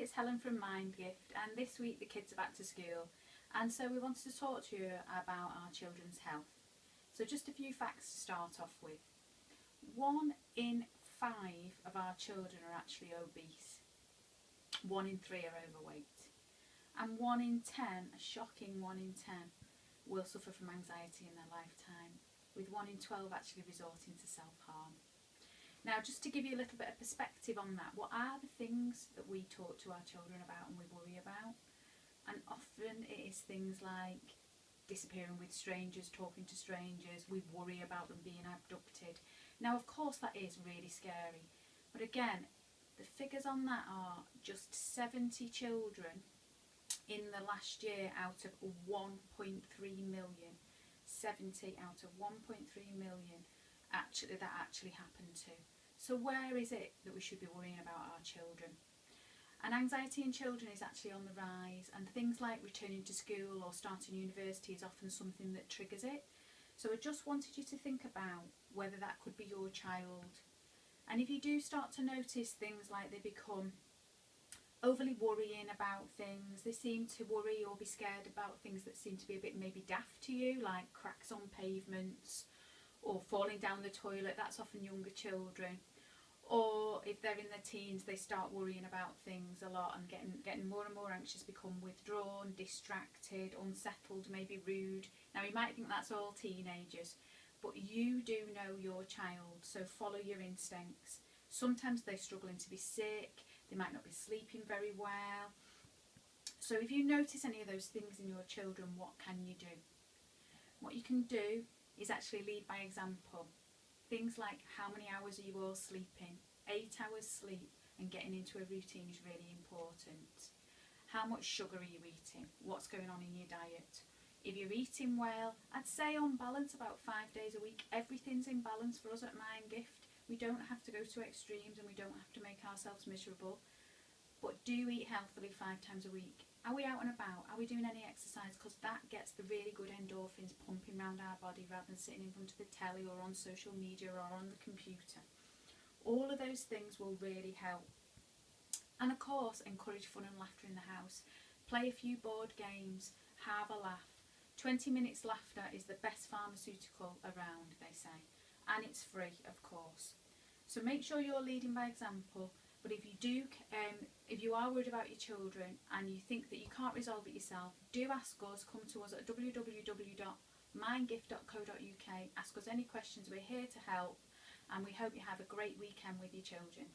it's Helen from Mindgift, and this week the kids are back to school, and so we wanted to talk to you about our children's health. So just a few facts to start off with. 1 in 5 of our children are actually obese. 1 in 3 are overweight. And 1 in 10, a shocking 1 in 10, will suffer from anxiety in their lifetime, with 1 in 12 actually resorting to self-harm. Now, just to give you a little bit of perspective on that, what are the things that we talk to our children about and we worry about? And often it is things like disappearing with strangers, talking to strangers. We worry about them being abducted. Now, of course, that is really scary. But again, the figures on that are just 70 children in the last year out of 1.3 million. 70 out of 1.3 million that actually happened to. So where is it that we should be worrying about our children? And anxiety in children is actually on the rise, and things like returning to school or starting university is often something that triggers it. So I just wanted you to think about whether that could be your child. And if you do start to notice things like they become overly worrying about things, they seem to worry or be scared about things that seem to be a bit maybe daft to you, like cracks on pavements or falling down the toilet, that's often younger children. Or if they're in their teens, they start worrying about things a lot and getting more and more anxious, become withdrawn, distracted, unsettled, maybe rude. Now you might think that's all teenagers, but you do know your child, so follow your instincts. Sometimes they're struggling to be sick, they might not be sleeping very well. So if you notice any of those things in your children, what can you do? What you can do is actually lead by example. Things like how many hours are you all sleeping? 8 hours sleep and getting into a routine is really important. How much sugar are you eating? What's going on in your diet? If you're eating well, I'd say on balance about 5 days a week. Everything's in balance for us at Mindgift. We don't have to go to extremes and we don't have to make ourselves miserable. But do eat healthily 5 times a week. Are we out and about? Are we doing any exercise? Because that gets the really good endorphins pumping around our body rather than sitting in front of the telly or on social media or on the computer. All of those things will really help. And of course, encourage fun and laughter in the house. Play a few board games, have a laugh. 20 minutes laughter is the best pharmaceutical around, they say. And it's free, of course. So make sure you're leading by example. But if you are worried about your children and you think that you can't resolve it yourself, do ask us. Come to us at www.mindgift.co.uk. Ask us any questions. We're here to help, and we hope you have a great weekend with your children.